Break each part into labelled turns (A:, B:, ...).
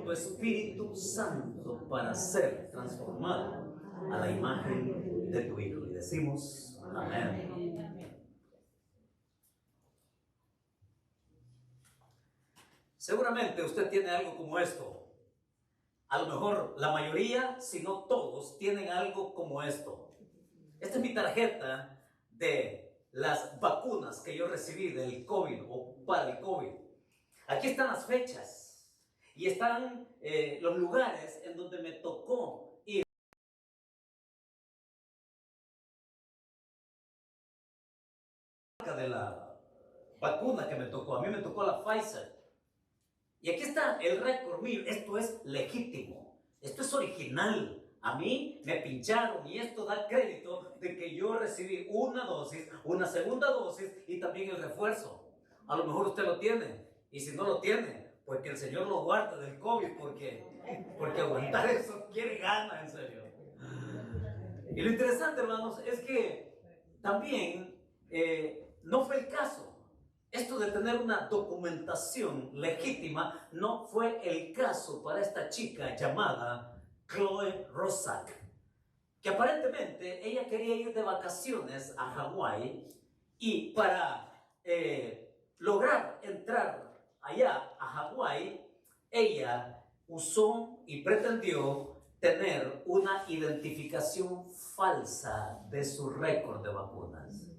A: por tu Espíritu Santo para ser transformado a la imagen de tu Hijo. Y decimos amén. Seguramente usted tiene algo como esto. A lo mejor la mayoría, si no todos, tienen algo como esto. Esta es mi tarjeta de las vacunas que yo recibí del COVID o para el COVID. Aquí están las fechas y están los lugares en donde me tocó ir. De la vacuna que me tocó, a mí me tocó la Pfizer. Y aquí está el récord mío. Esto es legítimo, esto es original. A mí me pincharon y esto da crédito de que yo recibí una dosis, una segunda dosis y también el refuerzo. A lo mejor usted lo tiene, y si no lo tiene, pues que el Señor lo guarde del COVID, porque aguantar eso quiere gana, en serio. Y lo interesante, hermanos, es que también no fue el caso. Esto de tener una documentación legítima no fue el caso para esta chica llamada Chloe Roszak, que aparentemente ella quería ir de vacaciones a Hawái y para lograr entrar allá a Hawái, ella usó y pretendió tener una identificación falsa de su récord de vacunas,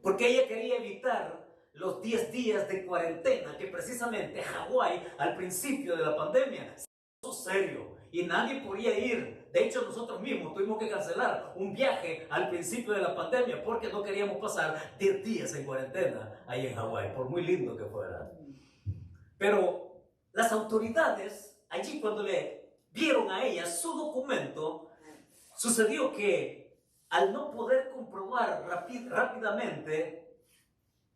A: porque ella quería evitar los 10 días de cuarentena que precisamente Hawái al principio de la pandemia se puso serio y nadie podía ir. De hecho, nosotros mismos tuvimos que cancelar un viaje al principio de la pandemia porque no queríamos pasar 10 días en cuarentena ahí en Hawái, por muy lindo que fuera. Pero las autoridades allí, cuando le dieron a ella su documento, sucedió que al no poder comprobar rápidamente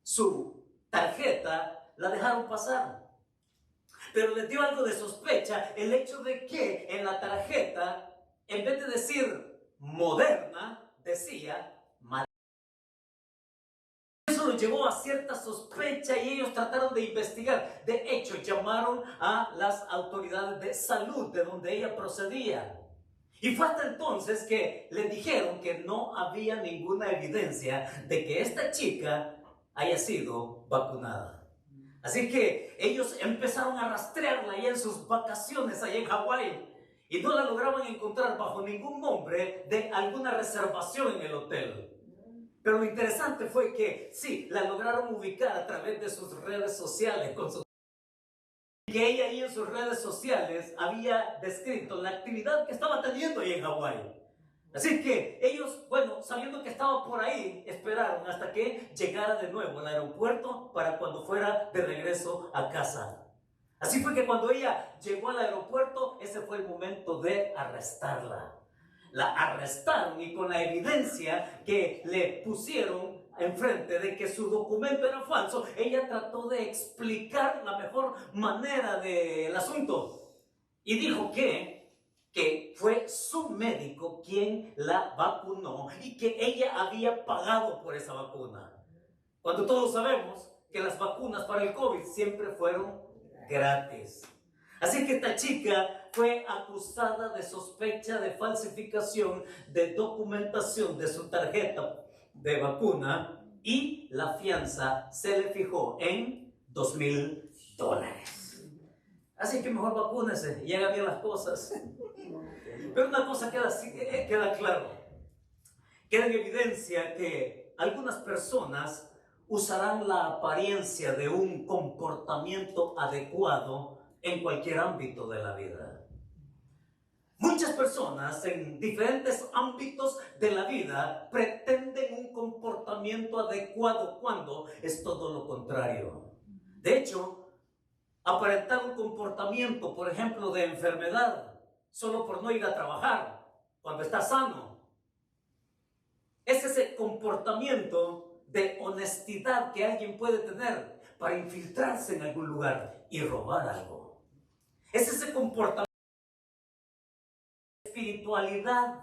A: su tarjeta, la dejaron pasar. Pero les dio algo de sospecha el hecho de que en la tarjeta, en vez de decir Moderna, decía Moderna. Eso lo llevó a cierta sospecha y ellos trataron de investigar. De hecho, llamaron a las autoridades de salud de donde ella procedía. Y fue hasta entonces que le dijeron que no había ninguna evidencia de que esta chica haya sido vacunada. Así que ellos empezaron a rastrearla allá en sus vacaciones allá en Hawái y no la lograban encontrar bajo ningún nombre de alguna reservación en el hotel. Pero lo interesante fue que sí, la lograron ubicar a través de sus redes sociales, que ella ahí en sus redes sociales había descrito la actividad que estaba teniendo ahí en Hawái. Así que ellos, bueno, sabiendo que estaba por ahí, esperaron hasta que llegara de nuevo al aeropuerto para cuando fuera de regreso a casa. Así fue que cuando ella llegó al aeropuerto, ese fue el momento de arrestarla. La arrestaron y con la evidencia que le pusieron enfrente de que su documento era falso, ella trató de explicar la mejor manera del asunto y dijo que fue su médico quien la vacunó y que ella había pagado por esa vacuna. Cuando todos sabemos que las vacunas para el COVID siempre fueron gratis. Así que esta chica fue acusada de sospecha de falsificación de documentación de su tarjeta de vacuna y la fianza se le fijó en $2,000. Así que mejor vacúnese y haga bien las cosas. Pero una cosa queda claro. Queda en evidencia que algunas personas usarán la apariencia de un comportamiento adecuado en cualquier ámbito de la vida. Muchas personas en diferentes ámbitos de la vida pretenden un comportamiento adecuado cuando es todo lo contrario. De hecho, aparentar un comportamiento, por ejemplo, de enfermedad, solo por no ir a trabajar cuando está sano, es ese comportamiento de honestidad que alguien puede tener para infiltrarse en algún lugar y robar algo. Es ese comportamiento de espiritualidad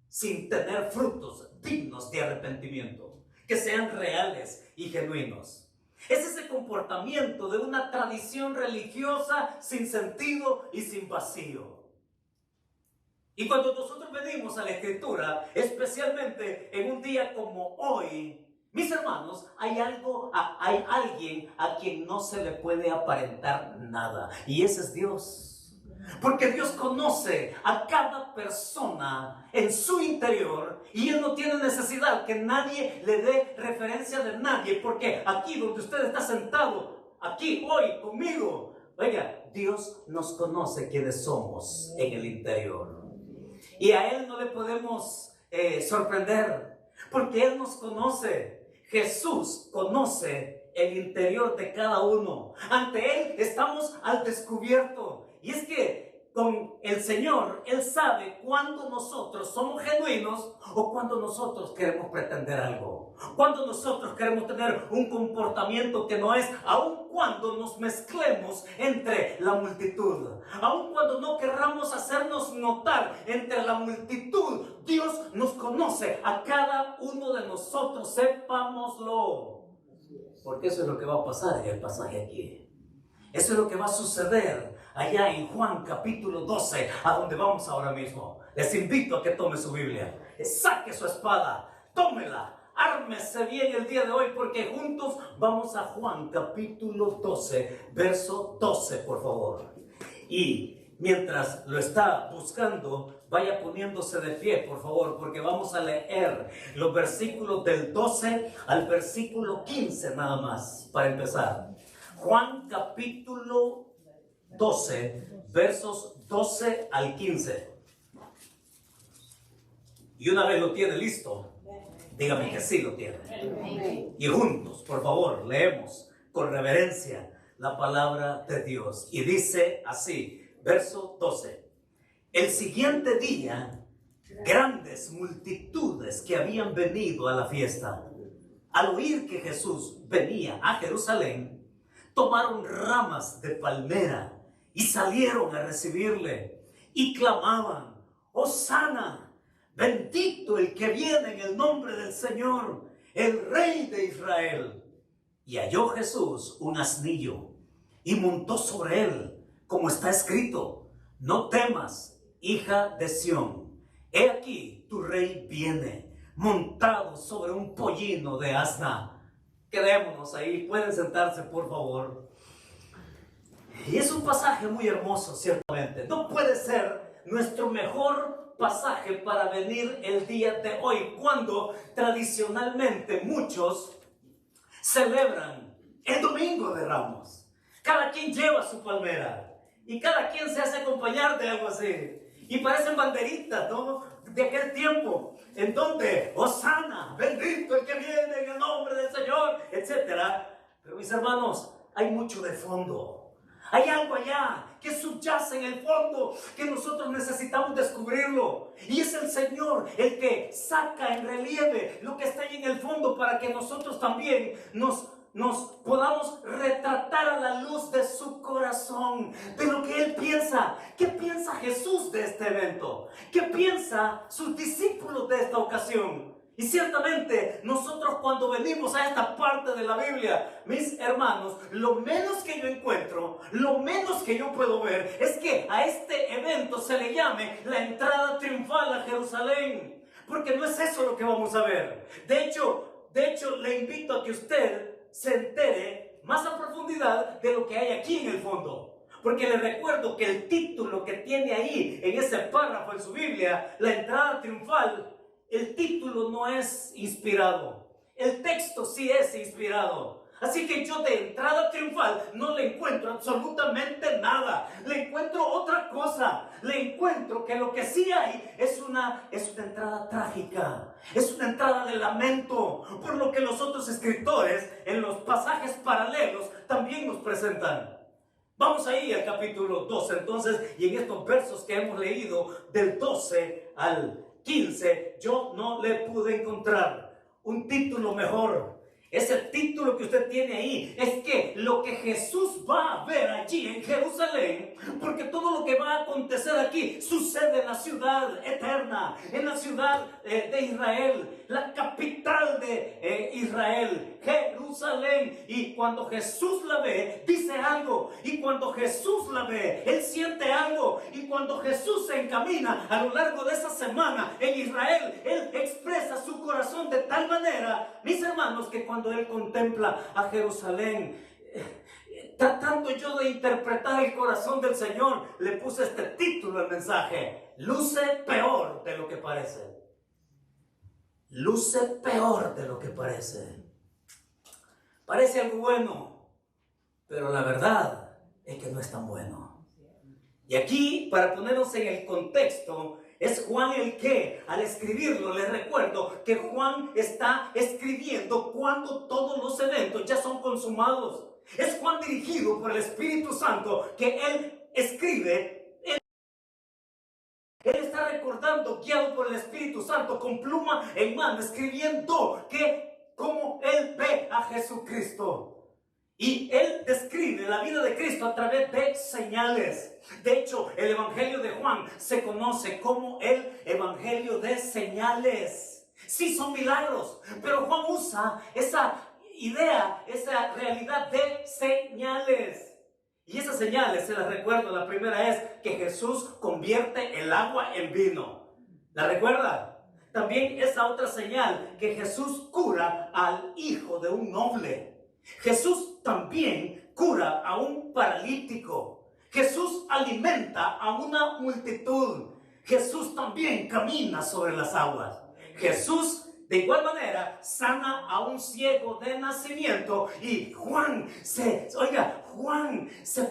A: sin tener frutos dignos de arrepentimiento, que sean reales y genuinos. Es ese comportamiento de una tradición religiosa sin sentido y sin vacío. Y cuando nosotros venimos a la Escritura, especialmente en un día como hoy, mis hermanos, hay alguien a quien no se le puede aparentar nada, y ese es Dios. Porque Dios conoce a cada persona en su interior y Él no tiene necesidad que nadie le dé referencia de nadie, porque aquí donde usted está sentado, aquí hoy conmigo, oiga, Dios nos conoce quienes somos en el interior. Y a Él no le podemos sorprender, porque Él nos conoce. Jesús conoce el interior de cada uno. Ante Él estamos al descubierto. Y es que con el Señor, Él sabe cuándo nosotros somos genuinos o cuándo nosotros queremos pretender algo. Cuando nosotros queremos tener un comportamiento que no es, aun cuando nos mezclemos entre la multitud. Aun cuando no querramos hacernos notar entre la multitud, Dios nos conoce a cada uno de nosotros, sepámoslo. Porque eso es lo que va a pasar en el pasaje aquí. Eso es lo que va a suceder allá en Juan capítulo 12, a donde vamos ahora mismo. Les invito a que tome su Biblia, saque su espada, tómela, ármese bien el día de hoy, porque juntos vamos a Juan capítulo 12, verso 12, por favor. Y mientras lo está buscando, vaya poniéndose de pie, por favor, porque vamos a leer los versículos del 12 al versículo 15 nada más, para empezar. Juan capítulo 12, versos 12 al 15. Y una vez lo tiene listo, dígame que sí lo tiene. Y juntos, por favor, leemos con reverencia la palabra de Dios. Y dice así, verso 12. El siguiente día, grandes multitudes que habían venido a la fiesta, al oír que Jesús venía a Jerusalén, tomaron ramas de palmera y salieron a recibirle y clamaban: Hosana, bendito el que viene en el nombre del Señor, el Rey de Israel. Y halló Jesús un asnillo y montó sobre él, como está escrito: no temas, hija de Sión, he aquí tu rey viene, montado sobre un pollino de asna. Quedémonos ahí, pueden sentarse por favor. Y es un pasaje muy hermoso, ciertamente. No puede ser nuestro mejor pasaje para venir el día de hoy, cuando tradicionalmente muchos celebran el Domingo de Ramos. Cada quien lleva su palmera y cada quien se hace acompañar de algo así. Y parecen banderitas, ¿no?, de aquel tiempo, en donde Hosana, bendito el que viene en el nombre del Señor, etc. Pero mis hermanos, hay mucho de fondo. Hay algo allá que subyace en el fondo, que nosotros necesitamos descubrirlo. Y es el Señor el que saca en relieve lo que está ahí en el fondo, para que nosotros también nos podamos retratar a la luz de su corazón, de lo que Él piensa. ¿Qué piensa Jesús de este evento? ¿Qué piensa sus discípulos de esta ocasión? Y ciertamente nosotros, cuando venimos a esta parte de la Biblia, mis hermanos, lo menos que yo encuentro, lo menos que yo puedo ver, es que a este evento se le llame la entrada triunfal a Jerusalén, porque no es eso lo que vamos a ver. De hecho, le invito a que usted se entere más a profundidad de lo que hay aquí en el fondo. Porque le recuerdo que el título que tiene ahí en ese párrafo en su Biblia, la entrada triunfal, el título no es inspirado. El texto sí es inspirado. Así que yo de entrada triunfal no le encuentro absolutamente nada. Le encuentro otra cosa. Le encuentro que lo que sí hay es una entrada trágica. Es una entrada de lamento, por lo que los otros escritores en los pasajes paralelos también nos presentan. Vamos ahí al capítulo 12 entonces, y en estos versos que hemos leído del 12 al 15, yo no le pude encontrar un título mejor. Ese título que usted tiene ahí es que lo que Jesús va a ver allí en Jerusalén, porque todo lo que va a acontecer aquí sucede en la ciudad eterna, en la ciudad de Israel, la capital de Israel, Jerusalén. Y cuando Jesús la ve, dice algo. Y cuando Jesús la ve, Él siente algo. Y cuando Jesús se encamina a lo largo de esa semana en Israel, Él expresa su corazón de tal manera, mis hermanos, que cuando Él contempla a Jerusalén, tratando yo de interpretar el corazón del Señor, le puse este título al mensaje: luce peor de lo que parece. Luce peor de lo que parece. Parece algo bueno, pero la verdad es que no es tan bueno. Y aquí, para ponernos en el contexto, es Juan el que, al escribirlo, les recuerdo que Juan está escribiendo cuando todos los eventos ya son consumados. Es Juan dirigido por el Espíritu Santo que él escribe. Él está recordando, guiado por el Espíritu Santo, con pluma en mano, escribiendo que como él ve a Jesucristo. Y él describe la vida de Cristo a través de señales. De hecho, el Evangelio de Juan se conoce como el Evangelio de señales. Sí, son milagros, pero Juan usa esa idea, esa realidad de señales. Y esas señales, se las recuerdo, la primera es que Jesús convierte el agua en vino. ¿La recuerda? También esa otra señal, que Jesús cura al hijo de un noble. Jesús también cura a un paralítico. Jesús alimenta a una multitud. Jesús también camina sobre las aguas. Jesús de igual manera sana a un ciego de nacimiento. Y Juan se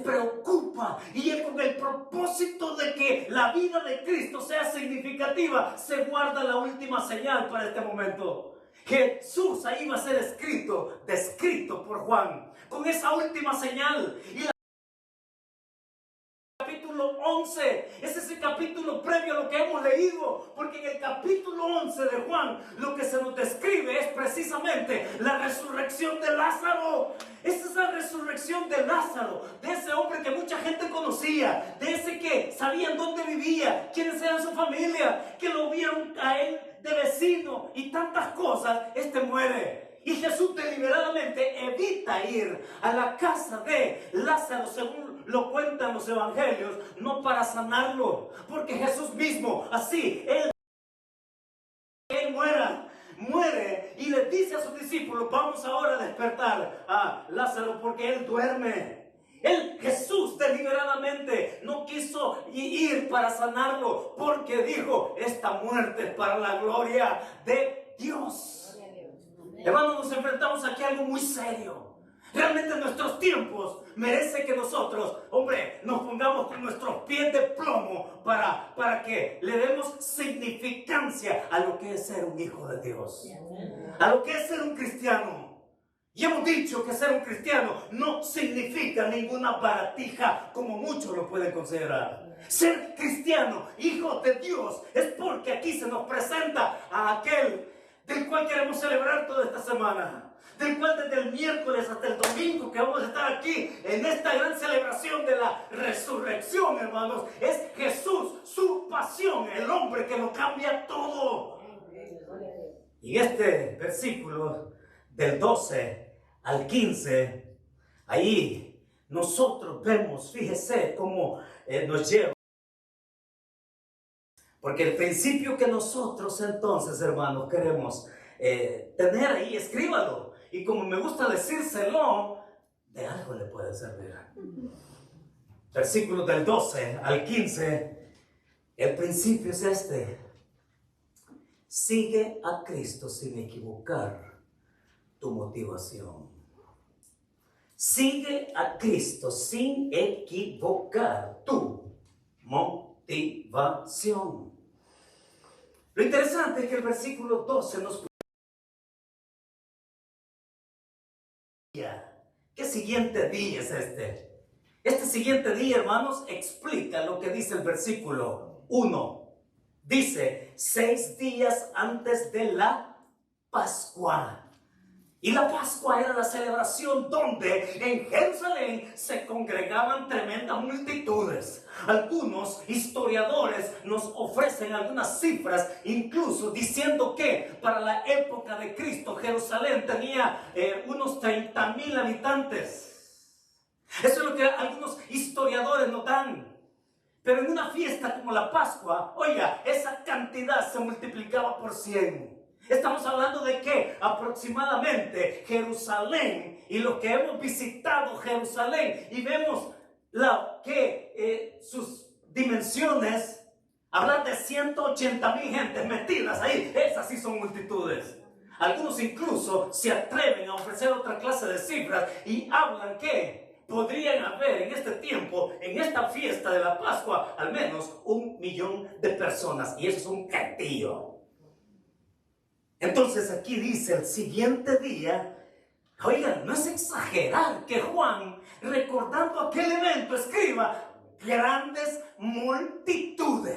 A: preocupa, y es con el propósito de que la vida de Cristo sea significativa, se guarda la última señal para este momento. Jesús ahí va a ser descrito por Juan, con esa última señal. Y capítulo 11, ese es el capítulo previo a lo que hemos leído, porque en el capítulo 11 de Juan lo que se nos describe es precisamente la resurrección de Lázaro. Esa es la resurrección de Lázaro, de ese hombre que mucha gente conocía, de ese que sabían dónde vivía, quiénes eran su familia, que lo vieron a él de vecino y tantas cosas. Muere. Y Jesús deliberadamente evita ir a la casa de Lázaro, según lo cuentan los evangelios, no para sanarlo, porque Jesús mismo, así, él muere y le dice a sus discípulos: vamos ahora a despertar a Lázaro porque él duerme. Jesús deliberadamente no quiso ir para sanarlo, porque dijo: esta muerte es para la gloria de Dios. Hermanos, nos enfrentamos aquí a algo muy serio. Realmente nuestros tiempos merece que nosotros, nos pongamos con nuestros pies de plomo para que le demos significancia a lo que es ser un hijo de Dios, a lo que es ser un cristiano. Y hemos dicho que ser un cristiano no significa ninguna baratija, como muchos lo pueden considerar. Ser cristiano, hijo de Dios, es porque aquí se nos presenta a aquel del cual queremos celebrar toda esta semana, del cual desde el miércoles hasta el domingo que vamos a estar aquí en esta gran celebración de la resurrección, hermanos, es Jesús, su pasión, el hombre que lo cambia todo. Y este versículo del 12 al 15, ahí nosotros vemos, fíjese cómo nos lleva. Porque el principio que nosotros entonces, hermanos, queremos tener ahí, escríbalo. Y como me gusta decírselo, de algo le puede servir. Versículos del 12 al 15, el principio es este: sigue a Cristo sin equivocar tu motivación. Sigue a Cristo sin equivocar tu motivación. Lo interesante es que el versículo 12 nos... ¿Qué siguiente día es este? Este siguiente día, hermanos, explica lo que dice el versículo 1. Dice: 6 días antes de la Pascua. Y la Pascua era la celebración donde en Jerusalén se congregaban tremendas multitudes. Algunos historiadores nos ofrecen algunas cifras, incluso diciendo que para la época de Cristo Jerusalén tenía unos 30,000 habitantes. Eso es lo que algunos historiadores nos dan. Pero en una fiesta como la Pascua, oiga, esa cantidad se multiplicaba por 100. Estamos hablando de que aproximadamente Jerusalén, y los que hemos visitado Jerusalén y vemos sus dimensiones, hablar de 180,000 gentes metidas ahí, esas sí son multitudes. Algunos incluso se atreven a ofrecer otra clase de cifras y hablan que podrían haber en este tiempo, en esta fiesta de la Pascua, al menos 1,000,000 de personas, y eso es un castillo. Entonces aquí dice el siguiente día, oigan, no es exagerar que Juan, recordando aquel evento, escriba grandes multitudes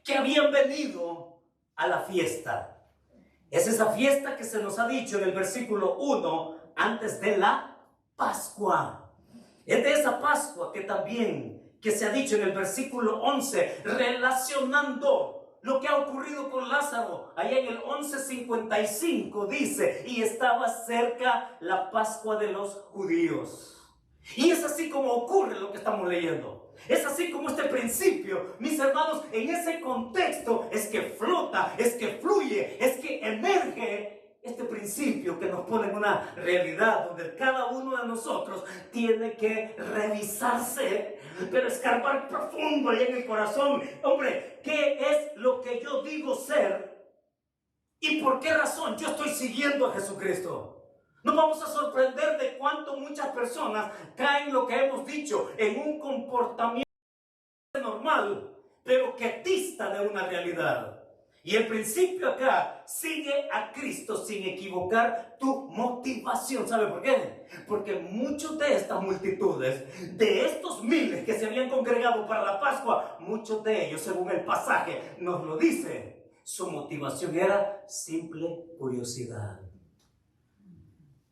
A: que habían venido a la fiesta. Es esa fiesta que se nos ha dicho en el versículo 1 antes de la Pascua. Es de esa Pascua que se ha dicho en el versículo 11, relacionando lo que ha ocurrido con Lázaro. Allá en el 11:55 dice, y estaba cerca la Pascua de los judíos. Y es así como ocurre lo que estamos leyendo. Es así como este principio, mis hermanos, en ese contexto es que flota, es que fluye, es que emerge este principio que nos pone en una realidad donde cada uno de nosotros tiene que revisarse, pero escarbar profundo ahí en el corazón. Hombre, ¿qué es lo que yo digo ser? ¿Y por qué razón yo estoy siguiendo a Jesucristo? Nos vamos a sorprender de cuánto muchas personas caen en lo que hemos dicho, en un comportamiento normal, pero que dista de una realidad. Y el principio acá, sigue a Cristo sin equivocar tu motivación. ¿Sabe por qué? Porque muchos de estas multitudes, de estos miles que se habían congregado para la Pascua, muchos de ellos, según el pasaje nos lo dice, su motivación era simple curiosidad.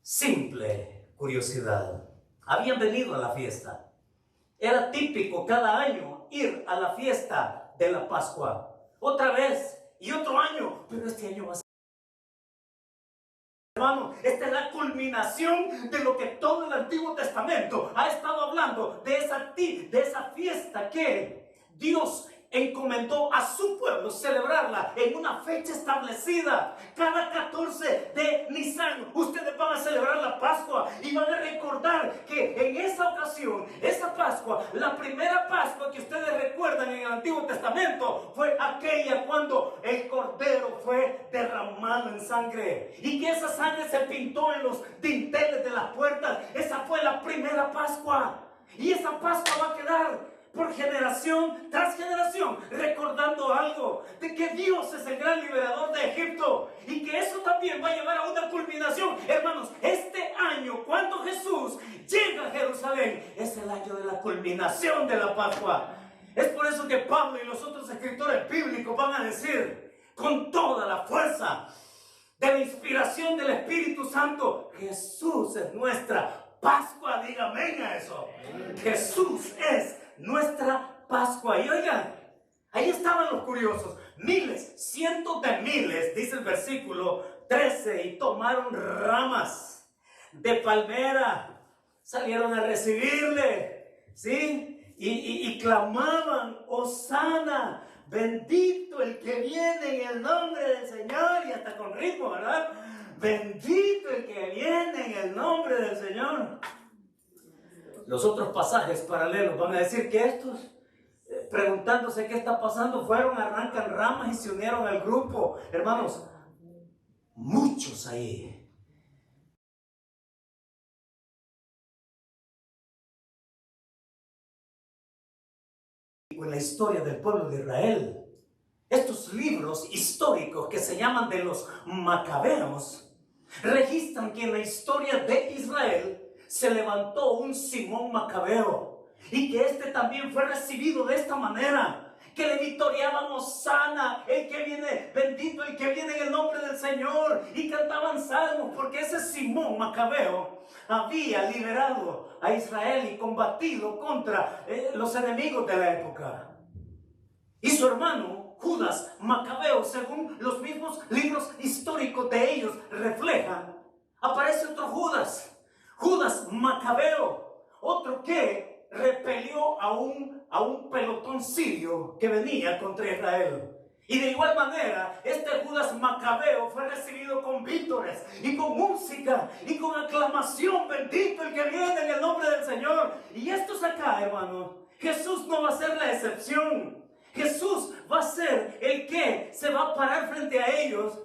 A: Simple curiosidad. Habían venido a la fiesta. Era típico cada año ir a la fiesta de la Pascua. Otra vez. Y otro año, pero este año va a ser. Hermano, esta es la culminación de lo que todo el Antiguo Testamento ha estado hablando, de esa fiesta que Dios encomendó a su pueblo celebrarla en una fecha establecida. Cada 14 de Nisan ustedes van a celebrar la Pascua y van a recordar que en esa ocasión, esa Pascua, la primera Pascua que ustedes recuerdan en el Antiguo Testamento fue aquella cuando el cordero fue derramado en sangre y que esa sangre se pintó en los dinteles de las puertas. Esa fue la primera Pascua y esa Pascua va a quedar por generación tras generación, recordando algo de que Dios es el gran liberador de Egipto y que eso también va a llevar a una culminación. Hermanos, este año, cuando Jesús llega a Jerusalén, es el año de la culminación de la Pascua. Es por eso que Pablo y los otros escritores bíblicos van a decir con toda la fuerza de la inspiración del Espíritu Santo, Jesús es nuestra Pascua. Dígame a eso. Jesús es nuestra Pascua. Y oigan, ahí estaban los curiosos, miles, cientos de miles, dice el versículo 13, y tomaron ramas de palmera, salieron a recibirle, ¿sí? Y clamaban, Hosana, bendito el que viene en el nombre del Señor, y hasta con ritmo, ¿verdad? Bendito el que viene en el nombre del Señor. Los otros pasajes paralelos van a decir que estos, preguntándose qué está pasando, arrancan ramas y se unieron al grupo. Hermanos, muchos ahí. En la historia del pueblo de Israel, estos libros históricos que se llaman de los Macabeos, registran que en la historia de Israel se levantó un Simón Macabeo y que este también fue recibido de esta manera. que le victoriaban Hosana, el que viene, bendito el que viene en el nombre del Señor, y cantaban salmos, porque ese Simón Macabeo había liberado a Israel y combatido contra los enemigos de la época. Y su hermano Judas Macabeo, según los mismos libros históricos de ellos reflejan, aparece otro Judas, Judas Macabeo, otro que repelió a un pelotón sirio que venía contra Israel. Y de igual manera, este Judas Macabeo fue recibido con vítores y con música y con aclamación. Bendito el que viene en el nombre del Señor. Y estos acá, hermanos, Jesús no va a ser la excepción. Jesús va a ser el que se va a parar frente a ellos.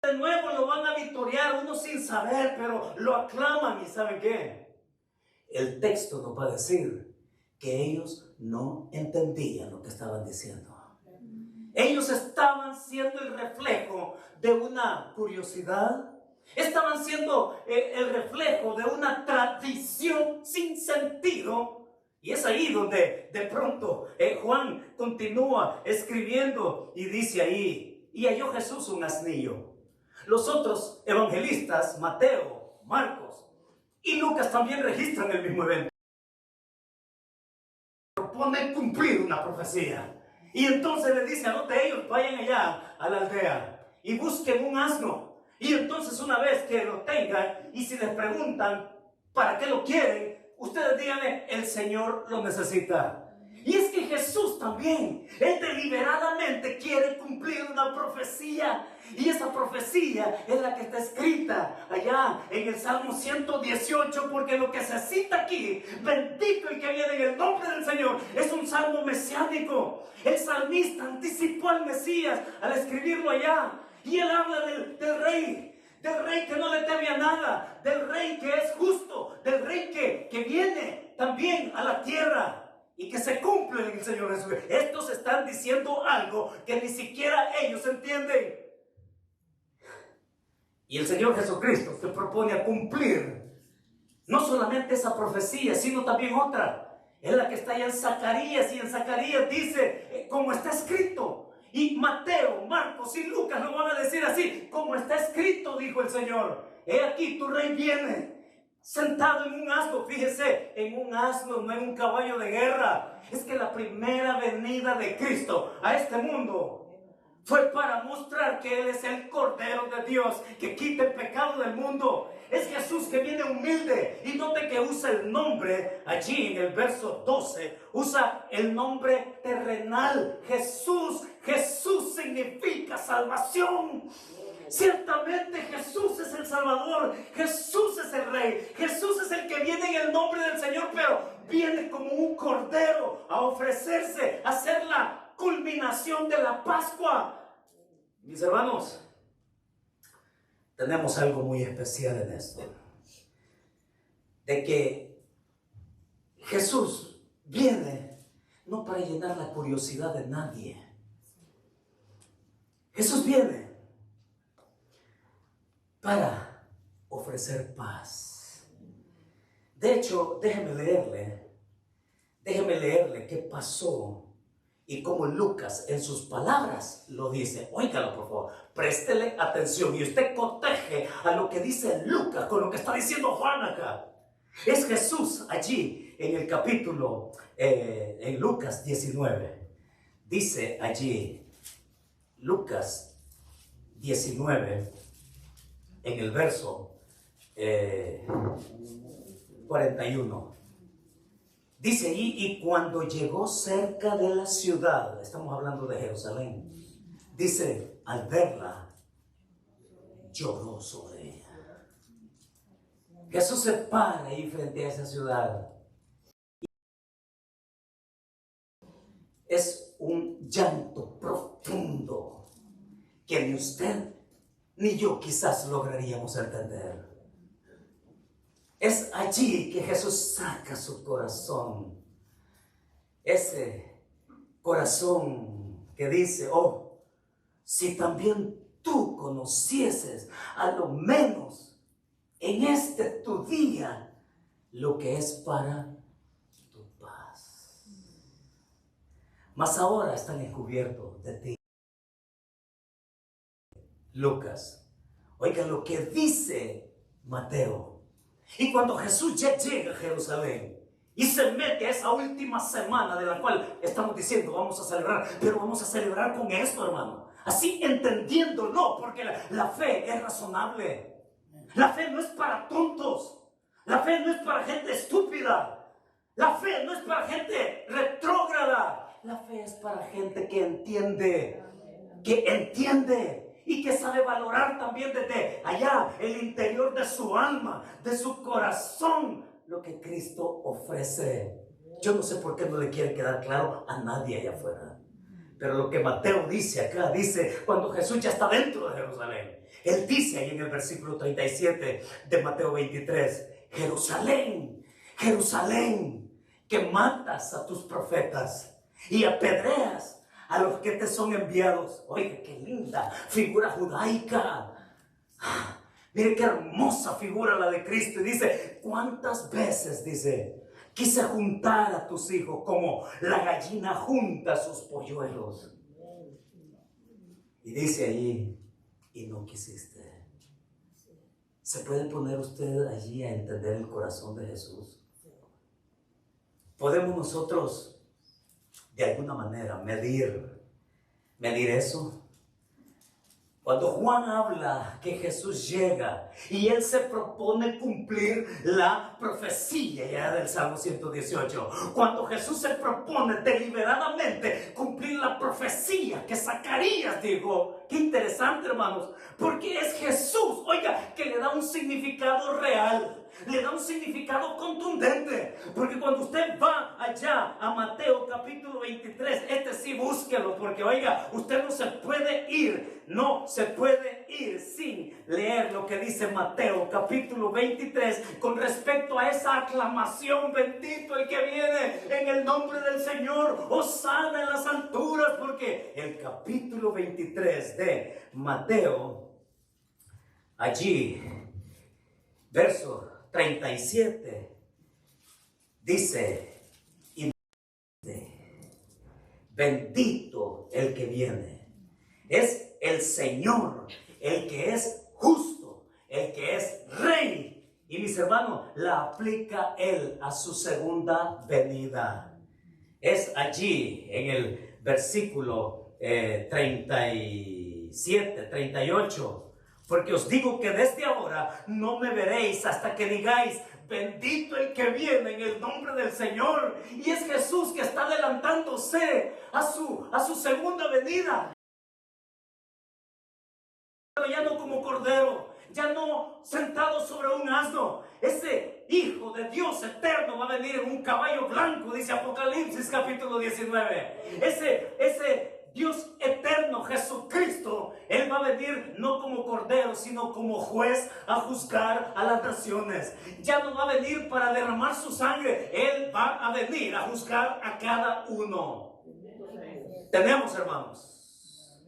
A: De nuevo lo van a victoriar, uno sin saber, pero lo aclaman. ¿Y saben qué? El texto nos va a decir que ellos no entendían lo que estaban diciendo. Ellos estaban siendo el reflejo de una curiosidad. Estaban siendo el reflejo de una tradición sin sentido. Y es ahí donde de pronto Juan continúa escribiendo y dice ahí: y halló Jesús un asnillo. Los otros evangelistas, Mateo, Marcos y Lucas, también registran el mismo evento. Propone cumplir una profecía. Y entonces le dice: anote ellos, vayan allá a la aldea y busquen un asno. Y entonces una vez que lo tengan, y si les preguntan para qué lo quieren, ustedes díganle: el Señor lo necesita. Y es que Jesús también, Él deliberadamente quiere cumplir una profecía. Y esa profecía es la que está escrita allá en el Salmo 118, porque lo que se cita aquí, bendito el que viene en el nombre del Señor, es un salmo mesiánico. El salmista anticipó al Mesías al escribirlo allá. Y él habla del rey que no le teme a nada, del rey que es justo, del rey que viene también a la tierra. Y que se cumple en el Señor Jesús. Estos están diciendo algo que ni siquiera ellos entienden. Y el Señor Jesucristo se propone a cumplir no solamente esa profecía, sino también otra. Es la que está allá en Zacarías. Y en Zacarías dice, como está escrito. Y Mateo, Marcos y Lucas lo van a decir así: como está escrito, dijo el Señor. He aquí tu rey viene, sentado en un asno. Fíjese, en un asno, no en un caballo de guerra. Es que la primera venida de Cristo a este mundo fue para mostrar que Él es el Cordero de Dios que quita el pecado del mundo. Es Jesús que viene humilde. Y note que usa el nombre allí en el verso 12. Usa el nombre terrenal. Jesús. Jesús significa salvación. Ciertamente Jesús es el Salvador, Jesús es el Rey, Jesús es el que viene en el nombre del Señor, pero viene como un cordero a ofrecerse, a hacer la culminación de la Pascua. Mis hermanos, tenemos algo muy especial en esto, de que Jesús viene no para llenar la curiosidad de nadie. Jesús viene para ofrecer paz. De hecho, déjeme leerle qué pasó y cómo Lucas en sus palabras lo dice. Óigalo, por favor, préstele atención y usted coteje a lo que dice Lucas con lo que está diciendo Juan acá. Es Jesús allí en el capítulo, en Lucas 19. Dice allí, Lucas 19, en el verso 41. Dice allí: y cuando llegó cerca de la ciudad, estamos hablando de Jerusalén, dice, al verla, lloró sobre ella. Jesús se para ahí frente a esa ciudad. Es un llanto profundo que ni usted ni yo quizás lograríamos entender. Es allí que Jesús saca su corazón. Ese corazón que dice: oh, si también tú conocieses a lo menos en este tu día lo que es para tu paz. mas ahora están encubiertos de ti. Lucas, oigan lo que dice Mateo. Y cuando Jesús ya llega a Jerusalén y se mete a esa última semana de la cual estamos diciendo vamos a celebrar, pero vamos a celebrar con esto, hermano, así entendiéndolo, porque la fe es razonable. La fe no es para tontos, la fe no es para gente estúpida, la fe no es para gente retrógrada, la fe es para gente que entiende y que sabe valorar también desde allá, el interior de su alma, de su corazón, lo que Cristo ofrece. Yo no sé por qué no le quiere quedar claro a nadie allá afuera. Pero lo que Mateo dice acá, dice cuando Jesús ya está dentro de Jerusalén. Él dice ahí en el versículo 37 de Mateo 23, Jerusalén, Jerusalén, que matas a tus profetas y apedreas a los que te son enviados. Oiga, qué linda figura judaica. Mire qué hermosa figura la de Cristo. Y dice, ¿cuántas veces, dice, quise juntar a tus hijos como la gallina junta sus polluelos? Y dice allí, y no quisiste. ¿Se puede poner usted allí a entender el corazón de Jesús? ¿Podemos nosotros de alguna manera medir eso? Cuando Juan habla que Jesús llega y él se propone cumplir la profecía ya del Salmo 118, cuando Jesús se propone deliberadamente cumplir la profecía que Zacarías dijo, qué interesante, hermanos, porque es Jesús, oiga, que le da un significado real. Le da un significado contundente, porque cuando usted va allá a Mateo capítulo 23, sí búsquelo, porque oiga, usted no se puede ir sin leer lo que dice Mateo capítulo 23 con respecto a esa aclamación, bendito el que viene en el nombre del Señor, hosana en las alturas, porque el capítulo 23 de Mateo, allí, verso 37, dice, y bendito el que viene, es el Señor, el que es justo, el que es Rey. Y mis hermanos, la aplica Él a su segunda venida. Es allí en el versículo 37, 38. Porque os digo que desde ahora no me veréis hasta que digáis, bendito el que viene en el nombre del Señor. Y es Jesús que está adelantándose a su segunda venida. Ya no como cordero, ya no sentado sobre un asno. Ese Hijo de Dios eterno va a venir en un caballo blanco, dice Apocalipsis capítulo 19. Ese Dios eterno, Jesucristo, Él va a venir no como cordero, sino como juez a juzgar a las naciones. Ya no va a venir para derramar su sangre, Él va a venir a juzgar a cada uno. Tenemos, hermanos,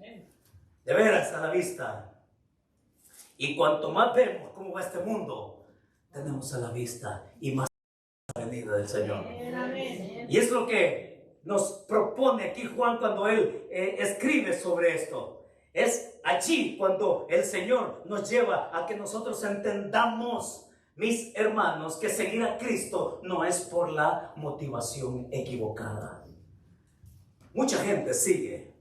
A: de veras a la vista. Y cuanto más vemos cómo va este mundo, tenemos a la vista y más la venida del Señor. Y es lo que nos propone aquí Juan cuando él escribe sobre esto. Es allí cuando el Señor nos lleva a que nosotros entendamos, mis hermanos, que seguir a Cristo no es por la motivación equivocada. Mucha gente sigue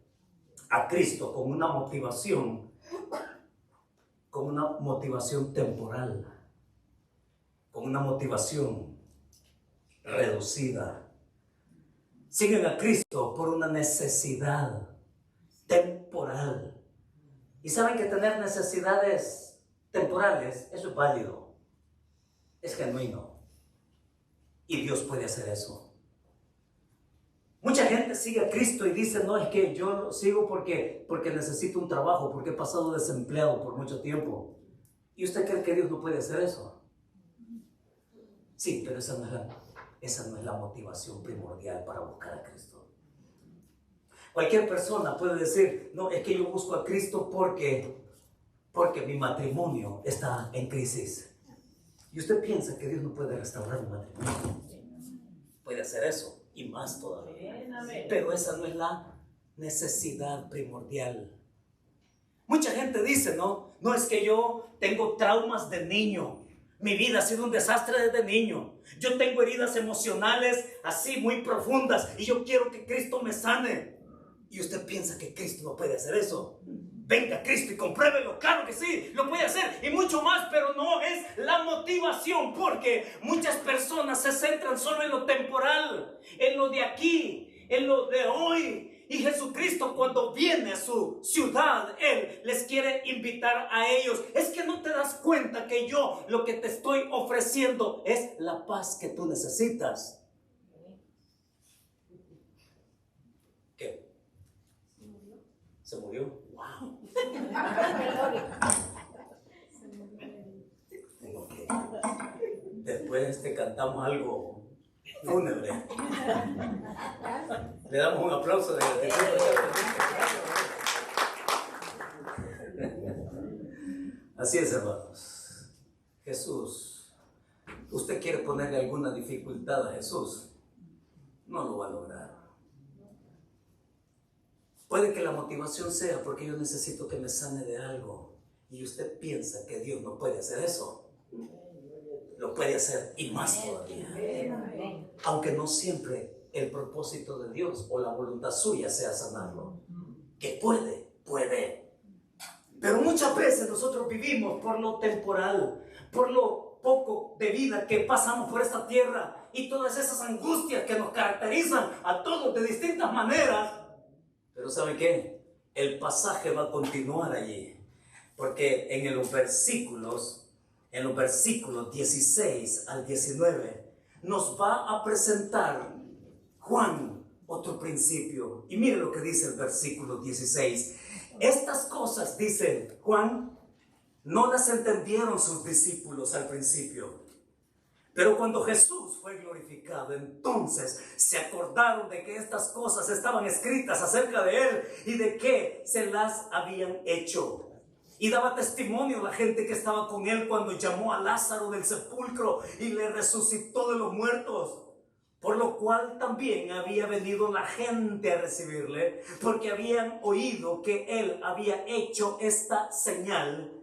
A: a Cristo con una motivación temporal, con una motivación reducida. Siguen a Cristo por una necesidad temporal. Y saben que tener necesidades temporales, eso es válido, es genuino. Y Dios puede hacer eso. Mucha gente sigue a Cristo y dice, no, es que yo lo sigo porque necesito un trabajo, porque he pasado desempleado por mucho tiempo. ¿Y usted cree que Dios no puede hacer eso? Sí, pero esa no es la motivación primordial para buscar a Cristo. Cualquier persona puede decir, no, es que yo busco a Cristo porque mi matrimonio está en crisis. ¿Y usted piensa que Dios no puede restaurar un matrimonio? Puede hacer eso. y más todavía. Pero esa no es la necesidad primordial. Mucha gente dice, no es que yo tengo traumas de niño. Mi vida ha sido un desastre desde niño. Yo tengo heridas emocionales así muy profundas y yo quiero que Cristo me sane. Y usted piensa que Cristo no puede hacer eso. Venga Cristo y compruébelo. Claro que sí, lo puede hacer y mucho más, pero no es la motivación, porque muchas personas se centran solo en lo temporal, en lo de aquí, en lo de hoy. Y Jesucristo, cuando viene a su ciudad, Él les quiere invitar a ellos. Es que no te das cuenta que yo lo que te estoy ofreciendo es la paz que tú necesitas. ¿Qué? ¿Se murió? ¡Wow! Después te cantamos algo fúnebre. Le damos un aplauso de Así es, hermanos. Jesús, usted quiere ponerle alguna dificultad a Jesús, no lo va a lograr. Puede que la motivación sea porque yo necesito que me sane de algo y usted piensa que Dios no puede hacer eso. Lo puede hacer y más todavía. Aunque no siempre el propósito de Dios o la voluntad suya sea sanarlo. Que puede. Pero muchas veces nosotros vivimos por lo temporal, por lo poco de vida que pasamos por esta tierra y todas esas angustias que nos caracterizan a todos de distintas maneras. Pero ¿sabe qué? El pasaje va a continuar allí, porque en los versículos 16 al 19, nos va a presentar Juan otro principio. Y mire lo que dice el versículo 16. Estas cosas, dice Juan, no las entendieron sus discípulos al principio. Pero cuando Jesús fue glorificado, entonces se acordaron de que estas cosas estaban escritas acerca de Él y de que se las habían hecho. Y daba testimonio a la gente que estaba con Él cuando llamó a Lázaro del sepulcro y le resucitó de los muertos. Por lo cual también había venido la gente a recibirle, porque habían oído que Él había hecho esta señal.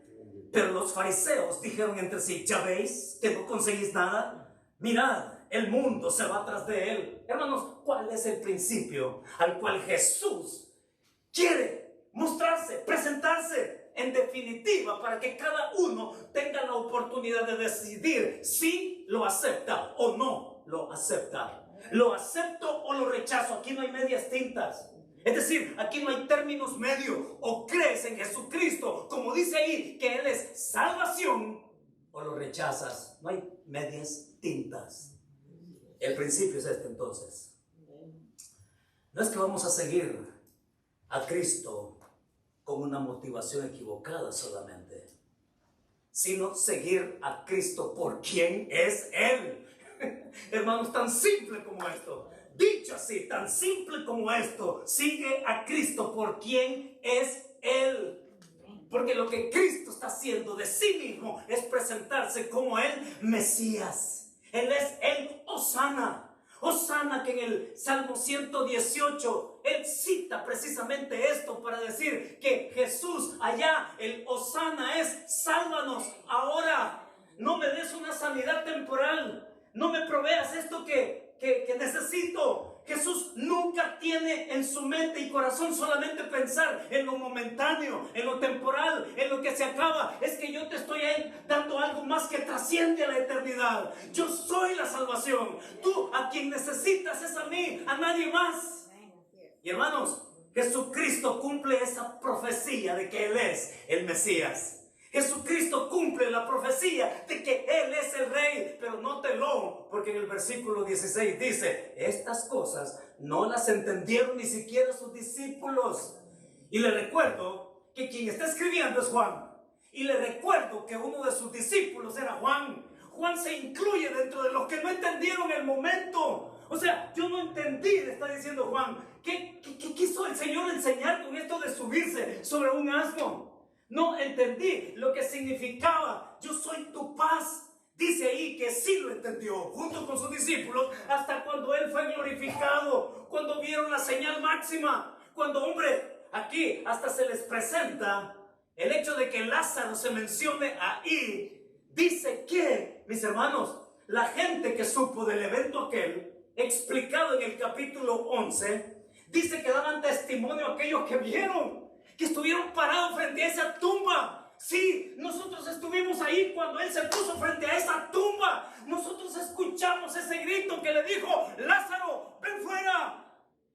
A: Pero los fariseos dijeron entre sí: ¿ya veis que no conseguís nada? Mirad, el mundo se va tras de Él. Hermanos, ¿cuál es el principio al cual Jesús quiere mostrarse, presentarse? En definitiva, para que cada uno tenga la oportunidad de decidir si lo acepta o no lo acepta. ¿Lo acepto o lo rechazo? Aquí no hay medias tintas. Es decir, aquí no hay términos medios. O crees en Jesucristo, como dice ahí, que Él es salvación, o lo rechazas. No hay medias tintas. El principio es este entonces. No es que vamos a seguir a Cristo con una motivación equivocada solamente, sino seguir a Cristo por quien es Él. Hermanos, tan simple como esto. Dicho así, tan simple como esto, sigue a Cristo por quien es Él. Porque lo que Cristo está haciendo de sí mismo es presentarse como el Mesías. Él es el Hosana. Hosana, que en el Salmo 118, él cita precisamente esto para decir que Jesús allá, el Hosana es: sálvanos ahora. No me des una sanidad temporal. No me proveas esto que necesito. Jesús nunca tiene en su mente y corazón solamente pensar en lo momentáneo, en lo temporal, en lo que se acaba. Es que yo te estoy dando algo más que trasciende a la eternidad. Yo soy la salvación. Tú a quien necesitas es a mí, a nadie más. Y hermanos, Jesucristo cumple esa profecía de que Él es el Mesías. Jesucristo cumple la profecía de que Él es el Rey, pero nótelo, porque en el versículo 16 dice: estas cosas no las entendieron ni siquiera sus discípulos. Y le recuerdo que quien está escribiendo es Juan. Y le recuerdo que uno de sus discípulos era Juan. Juan se incluye dentro de los que no entendieron el momento. O sea, yo no entendí, le está diciendo Juan. ¿Qué quiso el Señor enseñar con esto de subirse sobre un asno? No entendí lo que significaba: yo soy tu paz. Dice ahí que sí lo entendió, junto con sus discípulos, hasta cuando Él fue glorificado, cuando vieron la señal máxima, cuando, hombre, aquí hasta se les presenta el hecho de que Lázaro se mencione ahí. Dice que, mis hermanos, la gente que supo del evento aquel, explicado en el capítulo 11, dice que daban testimonio a aquellos que vieron, que estuvieron parados frente a esa tumba. Sí, nosotros estuvimos ahí cuando Él se puso frente a esa tumba. Nosotros escuchamos ese grito que le dijo: Lázaro, ven fuera.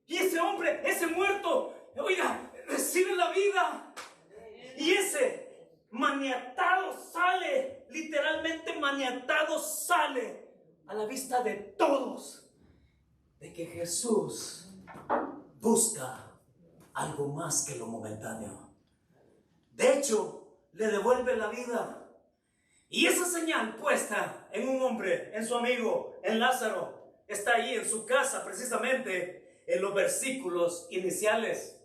A: Y ese hombre, ese muerto, oiga, recibe la vida. Y ese maniatado sale, literalmente maniatado sale a la vista de todos, de que Jesús busca algo más que lo momentáneo. De hecho, le devuelve la vida. Y esa señal puesta en un hombre, en su amigo, en Lázaro, está ahí en su casa, precisamente en los versículos iniciales.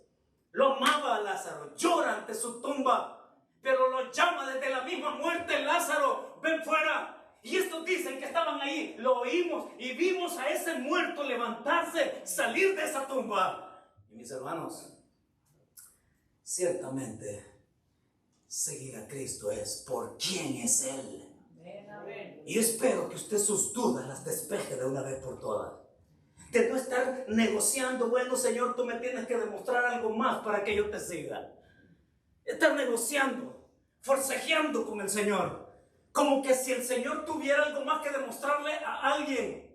A: Lo amaba a Lázaro, llora ante su tumba, pero lo llama desde la misma muerte: Lázaro, ven fuera. Y estos dicen que estaban ahí, lo oímos y vimos a ese muerto levantarse, salir de esa tumba. Y mis hermanos, ciertamente seguir a Cristo es por quién es Él. Y yo espero que usted sus dudas las despeje de una vez por todas. De no estar negociando: bueno, Señor, tú me tienes que demostrar algo más para que yo te siga. Estar negociando, forcejeando con el Señor, como que si el Señor tuviera algo más que demostrarle a alguien.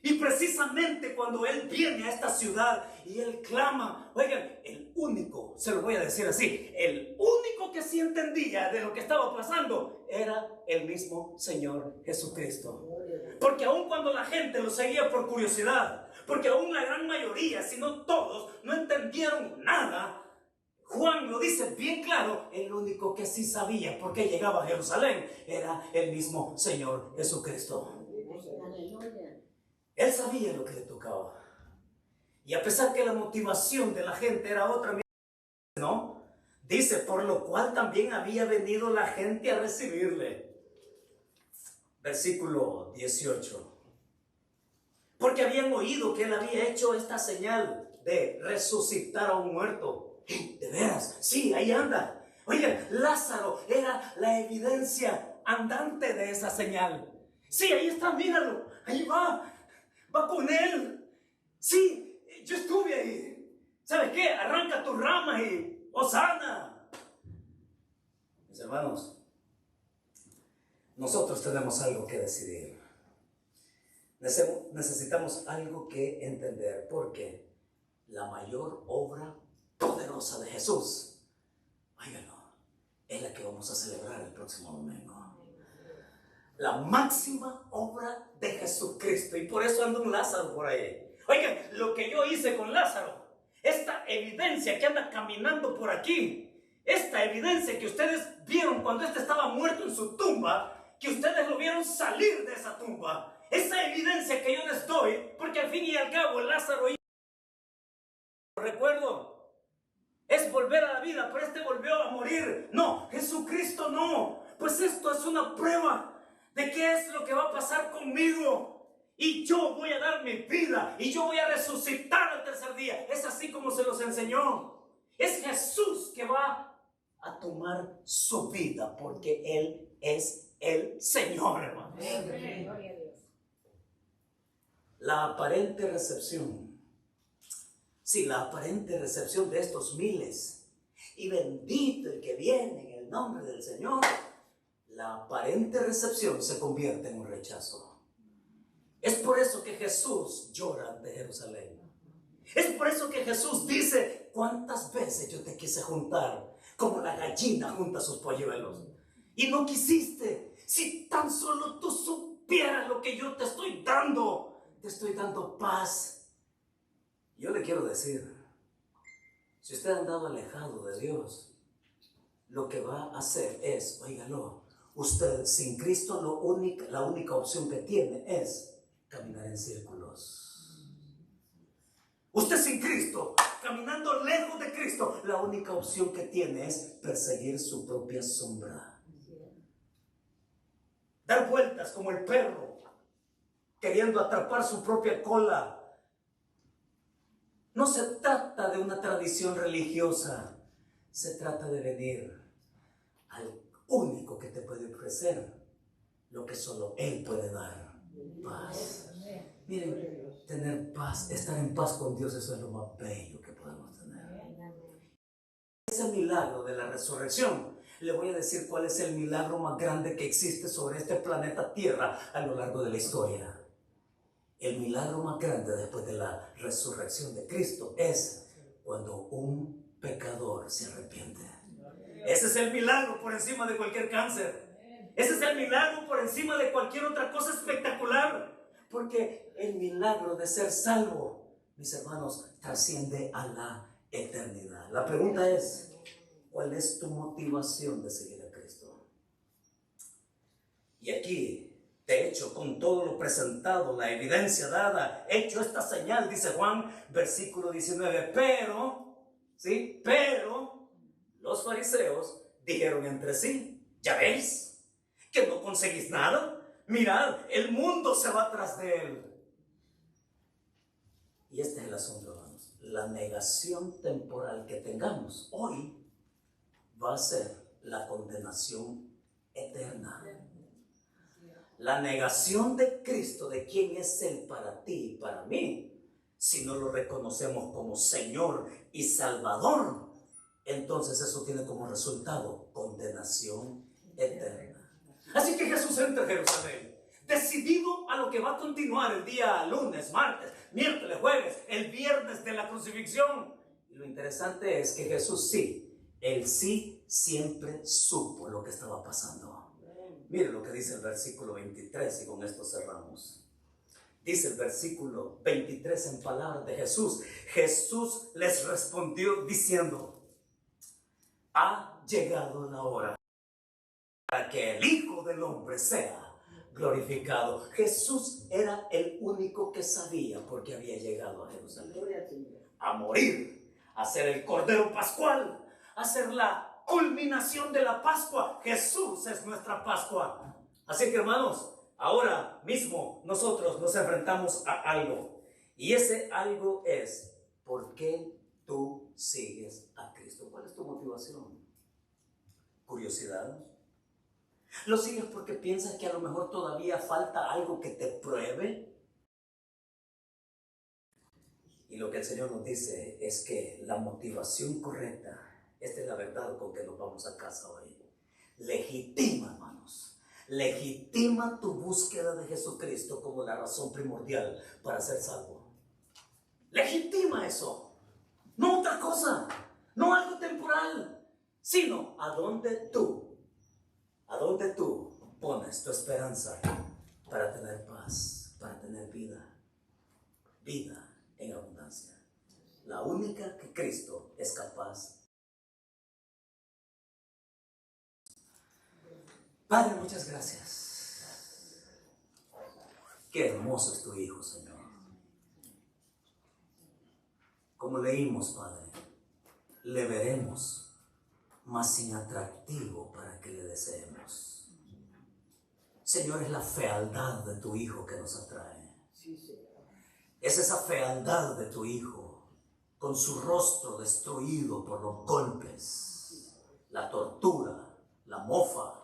A: Y precisamente cuando Él viene a esta ciudad y Él clama, oigan, el único, se lo voy a decir así, el único que sí entendía de lo que estaba pasando era el mismo Señor Jesucristo. Porque aun cuando la gente lo seguía por curiosidad, porque aún la gran mayoría, si no todos, no entendieron nada, Juan lo dice bien claro: el único que sí sabía por qué llegaba a Jerusalén era el mismo Señor Jesucristo. Él sabía lo que le tocaba. Y a pesar que la motivación de la gente era otra, ¿no? Dice: por lo cual también había venido la gente a recibirle. Versículo 18. Porque habían oído que Él había hecho esta señal de resucitar a un muerto. De veras, sí, ahí anda. Oigan, Lázaro era la evidencia andante de esa señal. Sí, ahí está, míralo, ahí va con Él. Sí, yo estuve ahí. ¿Sabes qué? Arranca tus ramas y hosana. Mis hermanos, nosotros tenemos algo que decidir. Necesitamos algo que entender, porque la mayor obra poderosa de Jesús, óiganlo, es la que vamos a celebrar el próximo domingo. La máxima obra de Jesucristo. Y por eso anda un Lázaro por ahí. Oigan, lo que yo hice con Lázaro, esta evidencia que anda caminando por aquí, esta evidencia que ustedes vieron cuando estaba muerto en su tumba, que ustedes lo vieron salir de esa tumba, esa evidencia que yo les doy, porque al fin y al cabo el Lázaro, recuerdo, es volver a la vida, pero volvió a morir. No, Jesucristo no. Pues esto es una prueba de qué es lo que va a pasar conmigo. Y yo voy a dar mi vida y yo voy a resucitar al tercer día. Es así como se los enseñó. Es Jesús que va a tomar su vida, porque Él es el Señor, hermano. La aparente recepción. Sí, la aparente recepción de estos miles. Y bendito el que viene en el nombre del Señor. La aparente recepción se convierte en un rechazo. Es por eso que Jesús llora ante Jerusalén. Es por eso que Jesús dice: ¿cuántas veces yo te quise juntar como la gallina junta sus polluelos? Y no quisiste. Si tan solo tú supieras lo que yo te estoy dando. Te estoy dando paz. Yo le quiero decir, si usted ha andado alejado de Dios, lo que va a hacer es, óigalo, usted sin Cristo la única opción que tiene es caminar en círculos. Usted sin Cristo, caminando lejos de Cristo, la única opción que tiene es perseguir su propia sombra. Dar vuelta vueltas como el perro, queriendo atrapar su propia cola. No se trata de una tradición religiosa, se trata de venir al único que te puede ofrecer lo que solo Él puede dar: paz. Miren, tener paz, estar en paz con Dios, eso es lo más bello que podemos tener. Es el milagro de la resurrección. Le voy a decir cuál es el milagro más grande que existe sobre este planeta Tierra a lo largo de la historia. El milagro más grande después de la resurrección de Cristo es cuando un pecador se arrepiente. Ese es el milagro por encima de cualquier cáncer. Ese es el milagro por encima de cualquier otra cosa espectacular. Porque el milagro de ser salvo, mis hermanos, trasciende a la eternidad. La pregunta es, ¿cuál es tu motivación de seguir a Cristo? Y aquí, de hecho, con todo lo presentado, la evidencia dada, hecho esta señal, dice Juan, versículo 19, pero los fariseos dijeron entre sí: ¿ya veis que no conseguís nada? Mirad, el mundo se va tras de él. Y este es el asunto, hermanos. La negación temporal que tengamos hoy va a ser la condenación eterna. La negación de Cristo, de quién es Él para ti y para mí, si no lo reconocemos como Señor y Salvador, entonces eso tiene como resultado condenación eterna. Así que Jesús entra a Jerusalén, decidido a lo que va a continuar el día lunes, martes, miércoles, jueves, el viernes de la crucifixión. Y lo interesante es que Jesús Él sí siempre supo lo que estaba pasando. Mire lo que dice el versículo 23 y con esto cerramos. Dice el versículo 23 en palabras de Jesús: Jesús les respondió diciendo: ha llegado la hora para que el Hijo del Hombre sea glorificado. Jesús era el único que sabía por qué había llegado a Jerusalén. A morir, a ser el Cordero Pascual, a ser la culminación de la Pascua. Jesús es nuestra Pascua. Así que, hermanos, ahora mismo nosotros nos enfrentamos a algo. Y ese algo es: ¿por qué tú sigues a Cristo? ¿Cuál es tu motivación? ¿Curiosidad? ¿Lo sigues porque piensas que a lo mejor todavía falta algo que te pruebe? Y lo que el Señor nos dice es que la motivación correcta, esta es la verdad con que nos vamos a casa hoy, legitima, hermanos, legitima tu búsqueda de Jesucristo como la razón primordial para ser salvo. Legitima eso, no otra cosa, no algo temporal, sino a dónde tú pones tu esperanza para tener paz, para tener vida en abundancia. La única que Cristo es capaz. Padre, muchas gracias. Qué hermoso es tu Hijo, Señor. Como leímos, Padre, le veremos, mas sin atractivo para que le deseemos. Señor, es la fealdad de tu Hijo que nos atrae. Es esa fealdad de tu Hijo, con su rostro destruido por los golpes, la tortura, la mofa.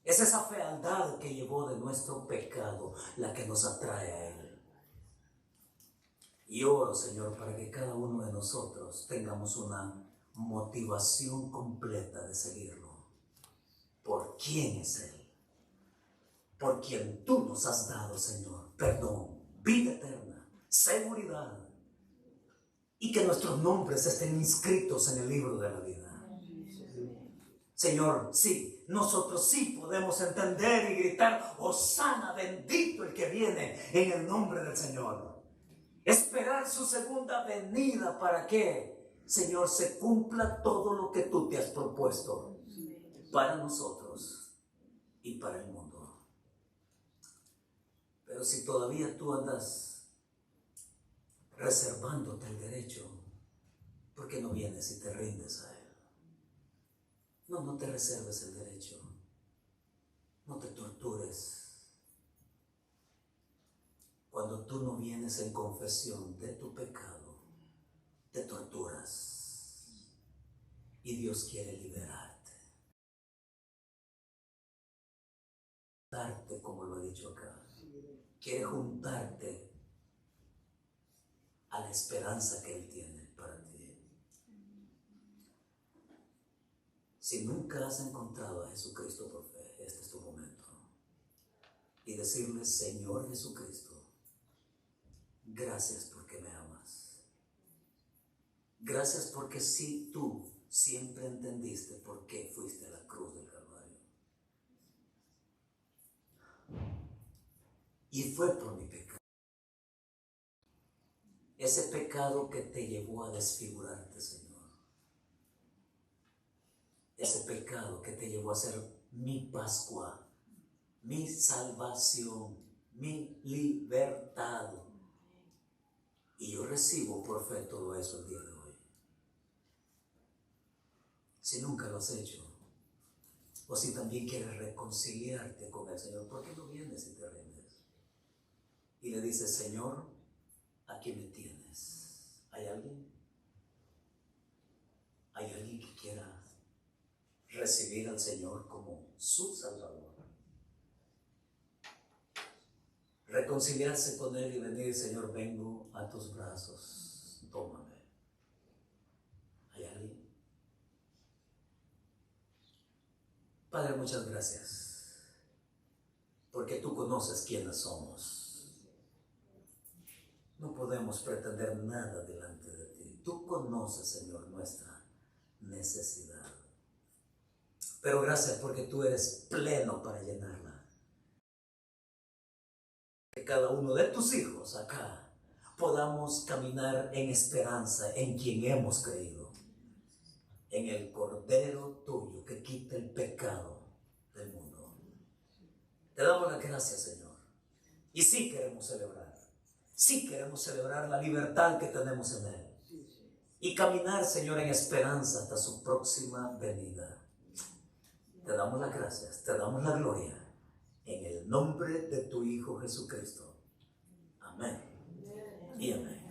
A: Es esa fealdad que llevó de nuestro pecado la que nos atrae a Él. Y oro, Señor, para que cada uno de nosotros tengamos una motivación completa de seguirlo. ¿Por quién es Él? Por quien tú nos has dado, Señor, perdón, vida eterna, seguridad, y que nuestros nombres estén inscritos en el libro de la vida. Señor, sí, nosotros sí podemos entender y gritar: Hosana, bendito el que viene en el nombre del Señor. Esperar su segunda venida para que, Señor, se cumpla todo lo que tú te has propuesto para nosotros y para el mundo. Pero si todavía tú andas reservándote el derecho, ¿por qué no vienes y te rindes a Él? No te reserves el derecho. No te tortures. Cuando tú no vienes en confesión de tu pecado, te torturas. Y Dios quiere liberarte. Juntarte, como lo he dicho acá. Quiere juntarte a la esperanza que Él tiene para ti. Si nunca has encontrado a Jesucristo por fe, este es tu momento. Y decirle: Señor Jesucristo, gracias porque me amas. Gracias porque sí, tú siempre entendiste por qué fuiste a la cruz del Calvario. Y fue por mi pecado. Ese pecado que te llevó a desfigurarte, Señor. Ese pecado que te llevó a ser mi Pascua, mi salvación, mi libertad. Y yo recibo por fe todo eso el día de hoy. Si nunca lo has hecho, o si también quieres reconciliarte con el Señor, ¿por qué no vienes y te rindes? Y le dices: Señor, aquí me tienes. ¿Hay alguien? ¿Hay alguien que quiera recibir al Señor como su Salvador? Reconciliarse con Él y venir: Señor, vengo a tus brazos, tómame. ¿Hay alguien? Padre, muchas gracias, porque tú conoces quiénes somos. No podemos pretender nada delante de ti. Tú conoces, Señor, nuestra necesidad. Pero gracias porque tú eres pleno para llenarla. Que cada uno de tus hijos acá podamos caminar en esperanza en quien hemos creído, en el Cordero tuyo que quita el pecado del mundo. Te damos las gracias, Señor. Y sí queremos celebrar la libertad que tenemos en Él. Y caminar, Señor, en esperanza hasta su próxima venida. Te damos las gracias, te damos la gloria, en el nombre de tu Hijo Jesucristo. Amén y amén.